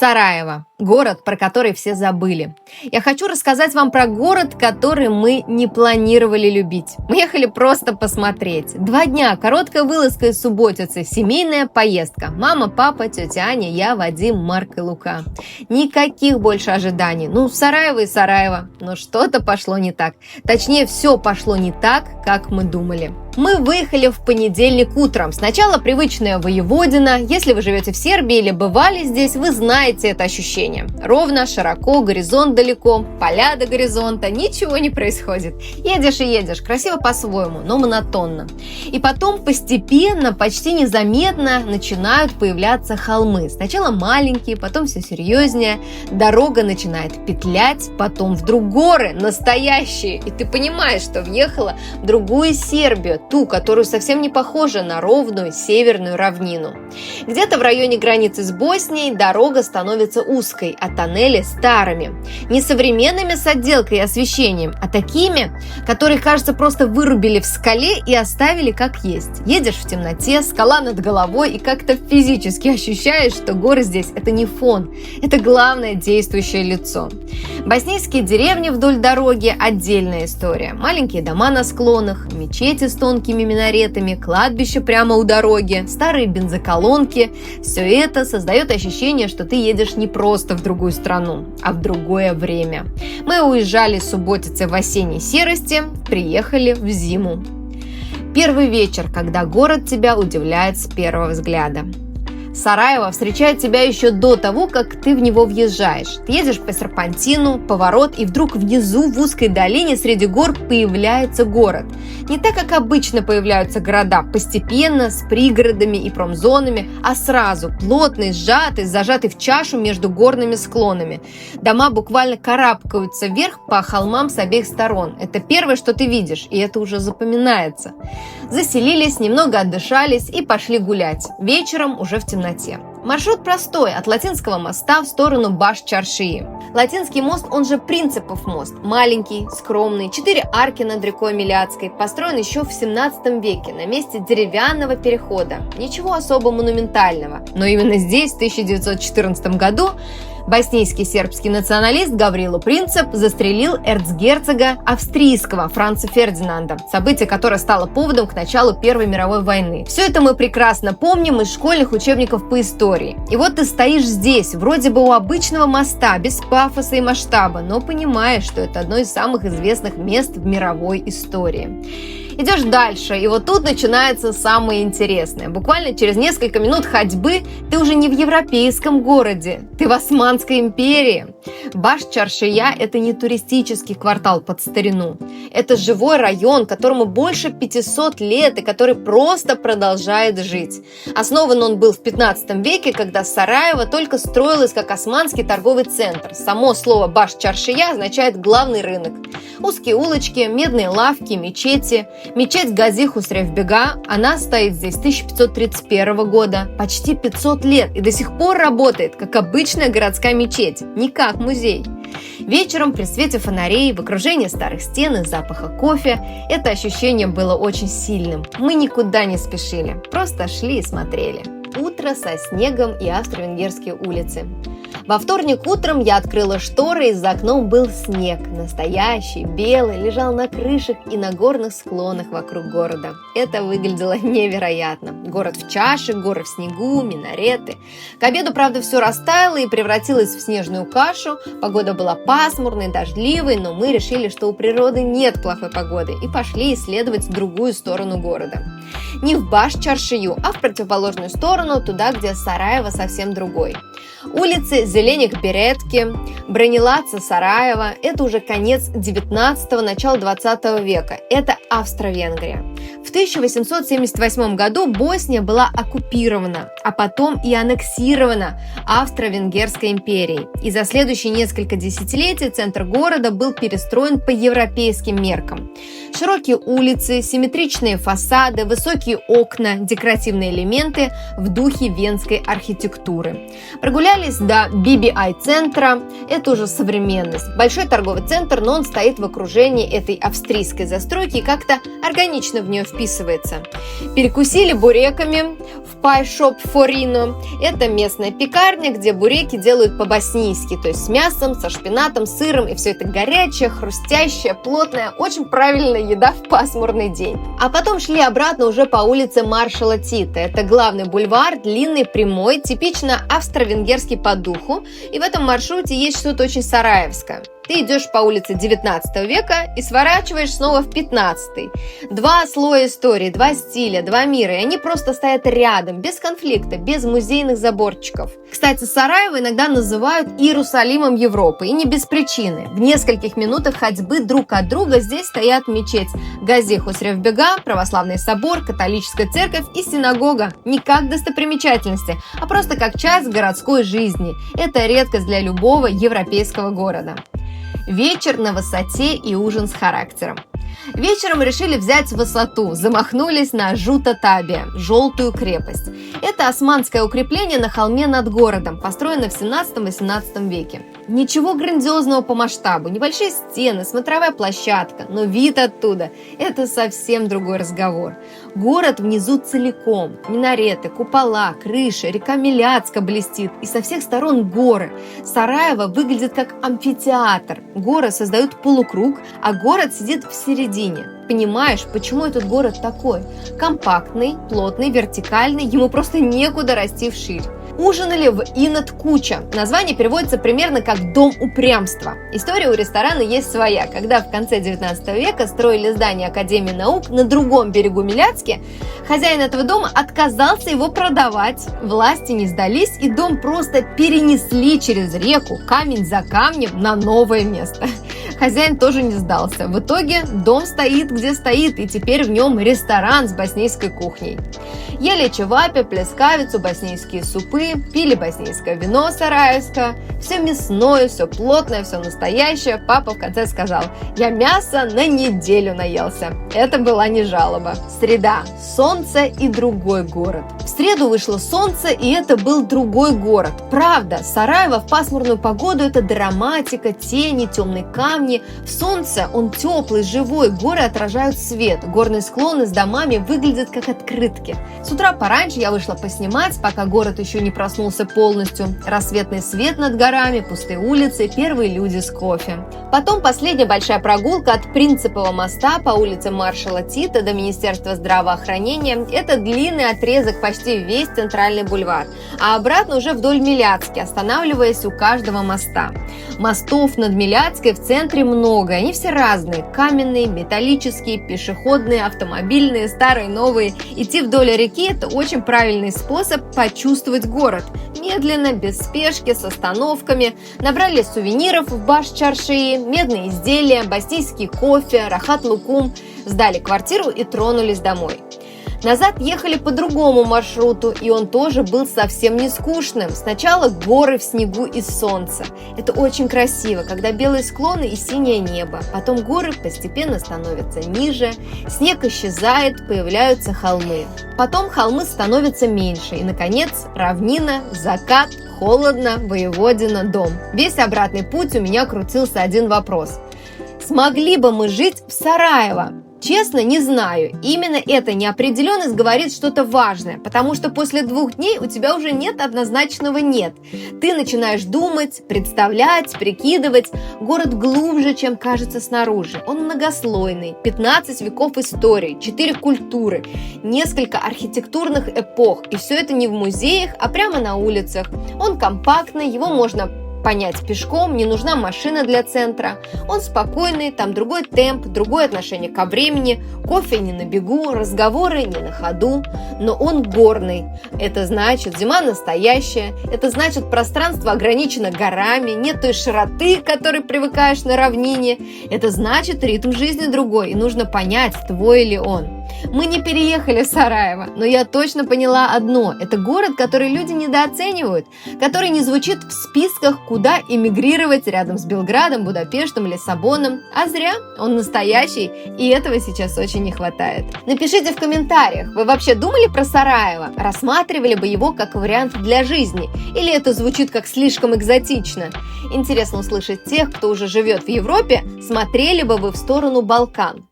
Сараево. Город, про который все забыли. Я хочу рассказать вам про город, который мы не планировали любить. Мы ехали просто посмотреть. 2 дня, короткая вылазка из Субботицы, семейная поездка. Мама, папа, тетя Аня, я, Вадим, Марк и Лука. Никаких больше ожиданий. Сараево и Сараево. Но что-то пошло не так. Точнее, все пошло не так, как мы думали. Мы выехали в понедельник утром. Сначала привычная Воеводина. Если вы живете в Сербии или бывали здесь, вы знаете это ощущение. Ровно, широко, горизонт далеко, поля до горизонта, ничего не происходит. Едешь и едешь, красиво по-своему, но монотонно. И потом постепенно, почти незаметно начинают появляться холмы. Сначала маленькие, потом все серьезнее. Дорога начинает петлять, потом вдруг горы настоящие. И ты понимаешь, что въехала в другую Сербию, ту, которую совсем не похожа на ровную северную равнину. Где-то в районе границы с Боснией дорога становится узкой, а тоннели старыми. Не современными с отделкой и освещением, а такими, которые, кажется, просто вырубили в скале и оставили как есть. Едешь в темноте, скала над головой и как-то физически ощущаешь, что горы здесь – это не фон, это главное действующее лицо. Боснийские деревни вдоль дороги – отдельная история. Маленькие дома на склонах, мечети с тонкими минаретами, кладбище прямо у дороги, старые бензоколонки – все это создает ощущение, что ты едешь не просто в другую страну, а в другое время. Мы уезжали с Субботицы в осенней серости, приехали в зиму. Первый вечер, когда город тебя удивляет с первого взгляда. Сараево встречает тебя еще до того, как ты в него въезжаешь. Ты едешь по серпантину, поворот, и вдруг внизу, в узкой долине среди гор появляется город. Не так, как обычно появляются города, постепенно, с пригородами и промзонами, а сразу, плотный, сжатый, зажатый в чашу между горными склонами. Дома буквально карабкаются вверх по холмам с обеих сторон. Это первое, что ты видишь, и это уже запоминается. Заселились, немного отдышались и пошли гулять. Вечером уже в темноте. Маршрут простой, от Латинского моста в сторону Баш-Чаршии. Латинский мост, он же Принципов мост, маленький, скромный, 4 арки над рекой Меляцкой, построен еще в 17 веке на месте деревянного перехода. Ничего особо монументального, но именно здесь, в 1914 году, боснийский сербский националист Гаврило Принцип застрелил эрцгерцога австрийского Франца Фердинанда, событие, которое стало поводом к началу Первой мировой войны. Все это мы прекрасно помним из школьных учебников по истории. И вот ты стоишь здесь, вроде бы у обычного моста, без пафоса и масштаба, но понимаешь, что это одно из самых известных мест в мировой истории. Идешь дальше, и вот тут начинается самое интересное. Буквально через несколько минут ходьбы ты уже не в европейском городе, ты в Османской империи. Баш-Чаршия – это не туристический квартал под старину. Это живой район, которому больше 500 лет и который просто продолжает жить. Основан он был в 15 веке, когда Сараево только строилось как османский торговый центр. Само слово Баш-Чаршия означает «главный рынок». Узкие улочки, медные лавки, мечети. Мечеть Гази Хусревбега, она стоит здесь с 1531 года, почти 500 лет и до сих пор работает, как обычная городская мечеть, не как музей. Вечером при свете фонарей, в окружении старых стен и запаха кофе, это ощущение было очень сильным. Мы никуда не спешили, просто шли и смотрели. Утро со снегом и австро-венгерские улицы. Во вторник утром я открыла шторы, и за окном был снег. Настоящий, белый, лежал на крышах и на горных склонах вокруг города. Это выглядело невероятно. Город в чаше, горы в снегу, минареты. К обеду, правда, все растаяло и превратилось в снежную кашу. Погода была пасмурной, дождливой, но мы решили, что у природы нет плохой погоды, и пошли исследовать другую сторону города. Не в Баш-Чаршию, а в противоположную сторону, туда, где Сараево совсем другой. Улицы Зеленик-Беретки, Бранилаца, Сараево – это уже конец 19-го, начало 20 века. Это Австро-Венгрия. В 1878 году Босния была оккупирована, а потом и аннексирована Австро-Венгерской империей. И за следующие несколько десятилетий центр города был перестроен по европейским меркам. Широкие улицы, симметричные фасады, высокие окна, декоративные элементы в духе венской архитектуры. Прогулялись до BBI-центра. Это уже современность. Большой торговый центр, но он стоит в окружении этой австрийской застройки и как-то органично в нее вписывается. Перекусили буреками в Pie Shop Forino. Это местная пекарня, где буреки делают по-боснийски, то есть с мясом, со шпинатом, сыром, и все это горячее, хрустящее, плотное, очень правильная еда в пасмурный день. А потом шли обратно уже по улице Маршала Тита. Это главный бульвар, длинный, прямой, типично австро-венгерский по духу, и в этом маршруте есть что-то очень сараевское. Ты идешь по улице 19 века и сворачиваешь снова в 15. Два слоя истории, два стиля, два мира, и они просто стоят рядом, без конфликта, без музейных заборчиков. Кстати, Сараево иногда называют Иерусалимом Европы, и не без причины. В нескольких минутах ходьбы друг от друга здесь стоят мечеть Гази Хусревбега, православный собор, католическая церковь и синагога. Не как достопримечательности, а просто как часть городской жизни. Это редкость для любого европейского города. Вечер на высоте и ужин с характером. Вечером решили взять высоту, замахнулись на Жута-Табия, желтую крепость. Это османское укрепление на холме над городом, построено в 17-18 веке. Ничего грандиозного по масштабу, небольшие стены, смотровая площадка, но вид оттуда – это совсем другой разговор. Город внизу целиком, минареты, купола, крыши, река Меляцка блестит, и со всех сторон горы. Сараево выглядит как амфитеатр. Горы создают полукруг, а город сидит в середине. Понимаешь, почему этот город такой? Компактный, плотный, вертикальный, ему просто некуда расти вширь. Ужинали в Инат Куча. Название переводится примерно как «дом упрямства». История у ресторана есть своя. Когда в конце 19 века строили здание Академии наук на другом берегу Меляцки, хозяин этого дома отказался его продавать. Власти не сдались, и дом просто перенесли через реку, камень за камнем, на новое место. Хозяин тоже не сдался. В итоге дом стоит, где стоит, и теперь в нем ресторан с боснийской кухней. Ели чевапи, плескавицу, боснийские супы, пили боснийское вино сараевское. Все мясное, все плотное, все настоящее. Папа в конце сказал: «Я мясо на неделю наелся». Это была не жалоба. Среда. Солнце и другой город. В среду вышло солнце, и это был другой город. Правда, Сараево в пасмурную погоду – это драматика, тени, темные камни. В солнце он теплый, живой, горы отражают свет. Горные склоны с домами выглядят как открытки. С утра пораньше я вышла поснимать, пока город еще не проснулся полностью. Рассветный свет над горами, пустые улицы, первые люди с кофе. Потом последняя большая прогулка от Принцепового моста по улице Маршала Тита до Министерства здравоохранения. Это длинный отрезок, почти весь центральный бульвар. А обратно уже вдоль Меляцки, останавливаясь у каждого моста. Мостов над Меляцкой в центре много, они все разные. Каменные, металлические, пешеходные, автомобильные, старые, новые. Идти вдоль реки – это очень правильный способ почувствовать город. Медленно, без спешки, с остановками. Набрали сувениров в Баш-Чаршии, медные изделия, боснийский кофе, рахат-лукум. Сдали квартиру и тронулись домой. Назад ехали по другому маршруту, и он тоже был совсем не скучным. Сначала горы в снегу и солнце. Это очень красиво, когда белые склоны и синее небо. Потом горы постепенно становятся ниже, снег исчезает, появляются холмы. Потом холмы становятся меньше, и, наконец, равнина, закат, холодно, Воеводина, дом. Весь обратный путь у меня крутился один вопрос. Смогли бы мы жить в Сараево? Честно, не знаю. Именно эта неопределенность говорит что-то важное, потому что после 2 дней у тебя уже нет однозначного «нет». Ты начинаешь думать, представлять, прикидывать. Город глубже, чем кажется снаружи. Он многослойный, 15 веков истории, 4 культуры, несколько архитектурных эпох. И все это не в музеях, а прямо на улицах. Он компактный, его можно понять пешком, не нужна машина для центра. Он спокойный, там другой темп, другое отношение ко времени, кофе не на бегу, разговоры не на ходу, но он горный. Это значит, зима настоящая, это значит, пространство ограничено горами, нет той широты, к которой привыкаешь на равнине. Это значит, ритм жизни другой, и нужно понять, твой ли он. Мы не переехали в Сараево, но я точно поняла одно. Это город, который люди недооценивают, который не звучит в списках, куда эмигрировать рядом с Белградом, Будапештом, Лиссабоном. А зря, он настоящий, и этого сейчас очень не хватает. Напишите в комментариях, вы вообще думали про Сараево? Рассматривали бы его как вариант для жизни? Или это звучит как слишком экзотично? Интересно услышать тех, кто уже живет в Европе, смотрели бы вы в сторону Балкан.